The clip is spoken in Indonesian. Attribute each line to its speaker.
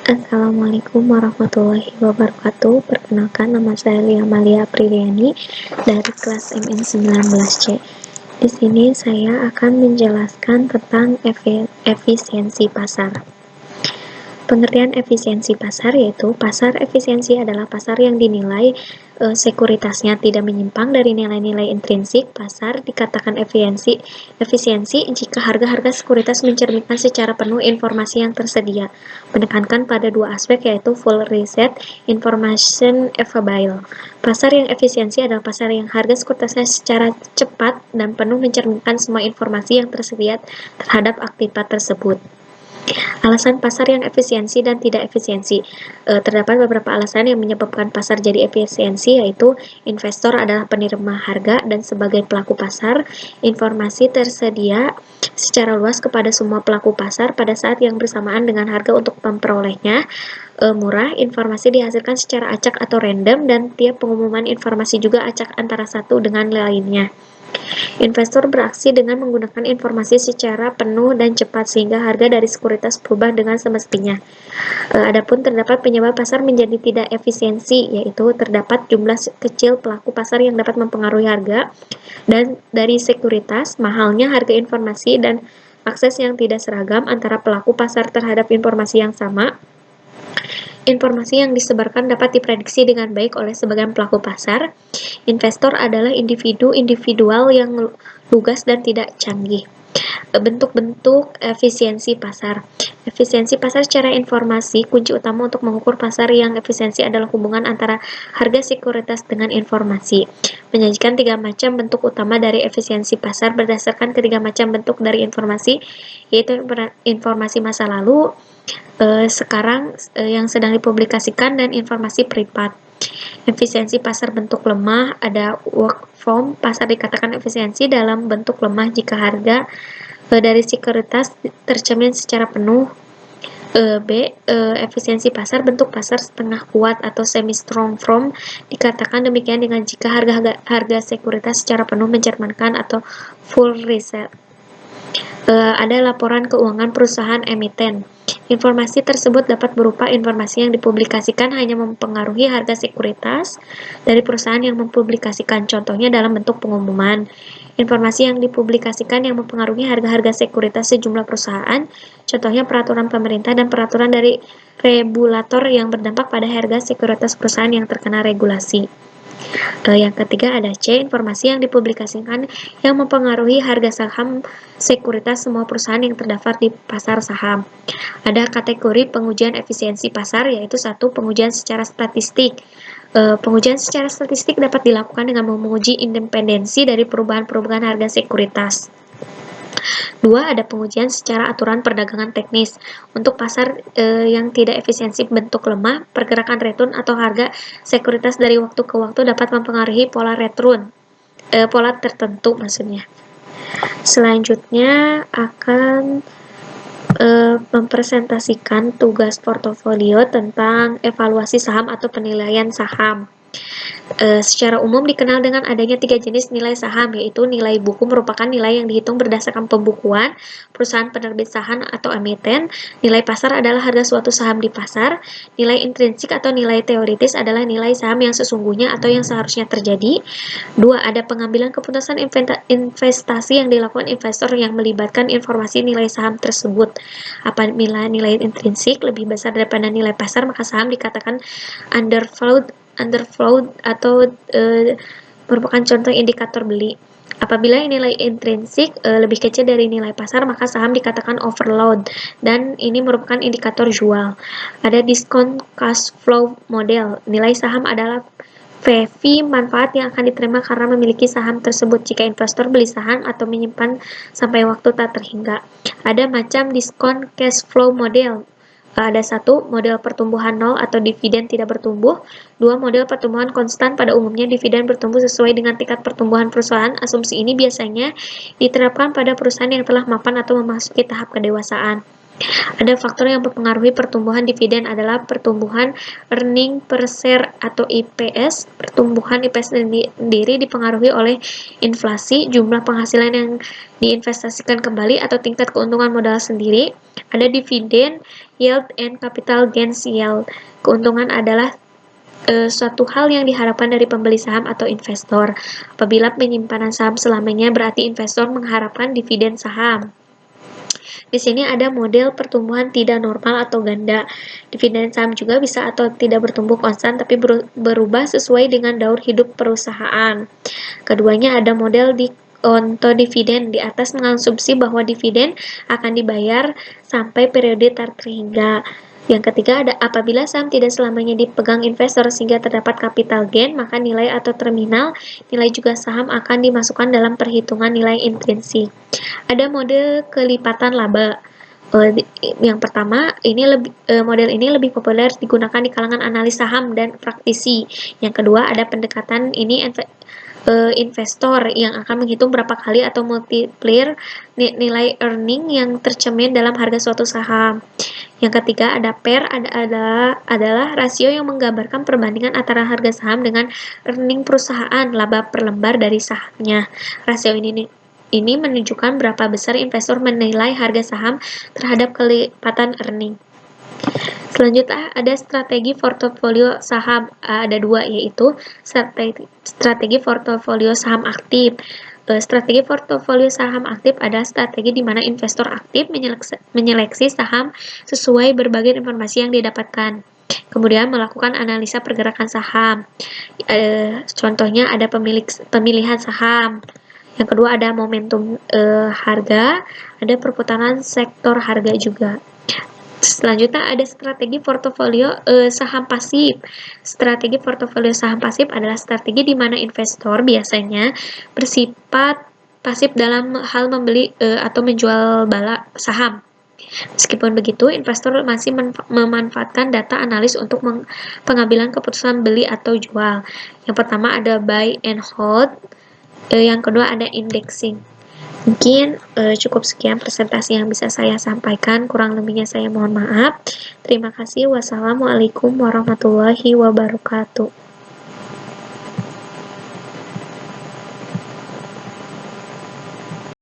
Speaker 1: Assalamualaikum warahmatullahi wabarakatuh. Perkenalkan, nama saya Lia Malia Apriliani dari kelas MN 19C. Di sini saya akan menjelaskan tentang efisiensi pasar. Pengertian efisiensi pasar yaitu pasar efisiensi adalah pasar yang dinilai sekuritasnya tidak menyimpang dari nilai-nilai intrinsik. Pasar dikatakan efisiensi jika harga-harga sekuritas mencerminkan secara penuh informasi yang tersedia, menekankan pada dua aspek yaitu full reset, information available. Pasar yang efisiensi adalah pasar yang harga sekuritasnya secara cepat dan penuh mencerminkan semua informasi yang tersedia terhadap aktiva tersebut. Alasan pasar yang efisiensi dan tidak efisiensi. Terdapat beberapa alasan yang menyebabkan pasar jadi efisiensi, yaitu investor adalah penerima harga dan sebagai pelaku pasar, informasi tersedia secara luas kepada semua pelaku pasar pada saat yang bersamaan dengan harga untuk memperolehnya. Murah, informasi dihasilkan secara acak atau random dan tiap pengumuman informasi juga acak antara satu dengan lainnya. Investor beraksi dengan menggunakan informasi secara penuh dan cepat sehingga harga dari sekuritas berubah dengan semestinya. Adapun terdapat penyebab pasar menjadi tidak efisiensi, yaitu terdapat jumlah kecil pelaku pasar yang dapat mempengaruhi harga dan dari sekuritas, mahalnya harga informasi dan akses yang tidak seragam antara pelaku pasar terhadap informasi yang sama. Informasi yang disebarkan dapat diprediksi dengan baik oleh sebagian pelaku pasar. Investor adalah individu-individual yang lugas dan tidak canggih. Bentuk-bentuk efisiensi pasar. Efisiensi pasar secara informasi, kunci utama untuk mengukur pasar yang efisiensi adalah hubungan antara harga sekuritas dengan informasi. Menyajikan tiga macam bentuk utama dari efisiensi pasar berdasarkan ketiga macam bentuk dari informasi, yaitu informasi masa lalu, sekarang yang sedang dipublikasikan, dan informasi privat. Efisiensi pasar bentuk lemah, ada work from, pasar dikatakan efisiensi dalam bentuk lemah jika harga dari sekuritas tercermin secara penuh. Efisiensi pasar bentuk pasar setengah kuat atau semi strong from, dikatakan demikian dengan jika harga sekuritas secara penuh mencerminkan atau full reset. Ada laporan keuangan perusahaan emiten. Informasi tersebut dapat berupa informasi yang dipublikasikan hanya mempengaruhi harga sekuritas dari perusahaan yang mempublikasikan, contohnya dalam bentuk pengumuman. Informasi yang dipublikasikan yang mempengaruhi harga-harga sekuritas sejumlah perusahaan, contohnya peraturan pemerintah dan peraturan dari regulator yang berdampak pada harga sekuritas perusahaan yang terkena regulasi. Yang ketiga ada C, informasi yang dipublikasikan yang mempengaruhi harga saham sekuritas semua perusahaan yang terdaftar di pasar saham. Ada kategori pengujian efisiensi pasar, yaitu 1. Pengujian secara statistik. Pengujian secara statistik dapat dilakukan dengan menguji independensi dari perubahan-perubahan harga sekuritas. 2. Ada pengujian secara aturan perdagangan teknis. Untuk pasar yang tidak efisiensi bentuk lemah, pergerakan return atau harga sekuritas dari waktu ke waktu dapat mempengaruhi pola return, pola tertentu maksudnya. Selanjutnya akan mempresentasikan tugas portofolio tentang evaluasi saham atau penilaian saham. Secara umum dikenal dengan adanya 3 jenis nilai saham, yaitu nilai buku merupakan nilai yang dihitung berdasarkan pembukuan perusahaan penerbit saham atau emiten. Nilai pasar adalah harga suatu saham di pasar. Nilai intrinsik atau nilai teoritis adalah nilai saham yang sesungguhnya atau yang seharusnya terjadi. 2. Ada pengambilan keputusan investasi yang dilakukan investor yang melibatkan informasi nilai saham tersebut. Apabila nilai intrinsik lebih besar daripada nilai pasar, maka saham dikatakan undervalued atau merupakan contoh indikator beli. Apabila nilai intrinsik lebih kecil dari nilai pasar, maka saham dikatakan overload dan ini merupakan indikator jual. Ada discount cash flow model. Nilai saham adalah fee manfaat yang akan diterima karena memiliki saham tersebut jika investor beli saham atau menyimpan sampai waktu tak terhingga. Ada macam discount cash flow model. Ada 1. Model pertumbuhan nol atau dividen tidak bertumbuh. 2. Model pertumbuhan konstan. Pada umumnya dividen bertumbuh sesuai dengan tingkat pertumbuhan perusahaan. Asumsi ini biasanya diterapkan pada perusahaan yang telah mapan atau memasuki tahap kedewasaan. Ada faktor yang mempengaruhi pertumbuhan dividen adalah pertumbuhan earning per share atau EPS. Pertumbuhan EPS sendiri dipengaruhi oleh inflasi, jumlah penghasilan yang diinvestasikan kembali atau tingkat keuntungan modal sendiri. Ada dividen yield and capital gains yield. Keuntungan adalah suatu hal yang diharapkan dari pembeli saham atau investor. Apabila penyimpanan saham selamanya, berarti investor mengharapkan dividen saham. Di sini ada model pertumbuhan tidak normal atau ganda. Dividen saham juga bisa atau tidak bertumbuh konstan, tapi berubah sesuai dengan daur hidup perusahaan. Keduanya ada model di konto dividen. Di atas mengasumsi bahwa dividen akan dibayar sampai periode terhingga. Yang ketiga ada apabila saham tidak selamanya dipegang investor sehingga terdapat capital gain, maka nilai atau terminal nilai juga saham akan dimasukkan dalam perhitungan nilai intrinsik. Ada mode kelipatan laba. Yang pertama, model ini lebih populer digunakan di kalangan analis saham dan praktisi. Yang kedua, ada pendekatan ini investor yang akan menghitung berapa kali atau multiplier nilai earning yang tercermin dalam harga suatu saham. Yang ketiga ada PER adalah rasio yang menggambarkan perbandingan antara harga saham dengan earning perusahaan, laba per lembar dari sahamnya. Rasio ini menunjukkan berapa besar investor menilai harga saham terhadap kelipatan earning. Selanjutnya ada strategi portofolio saham, ada dua, yaitu strategi portofolio saham aktif. Strategi portofolio saham aktif adalah strategi di mana investor aktif menyeleksi saham sesuai berbagai informasi yang didapatkan. Kemudian melakukan analisa pergerakan saham. Contohnya ada pemilihan saham. Yang kedua ada momentum harga, ada perputaran sektor harga juga. Selanjutnya ada strategi portofolio saham pasif. Strategi portofolio saham pasif adalah strategi di mana investor biasanya bersifat pasif dalam hal membeli atau menjual saham. Meskipun begitu, investor masih memanfaatkan data analis untuk pengambilan keputusan beli atau jual. Yang pertama ada buy and hold, yang kedua ada indexing. Mungkin cukup sekian presentasi yang bisa saya sampaikan, kurang lebihnya saya mohon maaf. Terima kasih. Wassalamualaikum warahmatullahi wabarakatuh.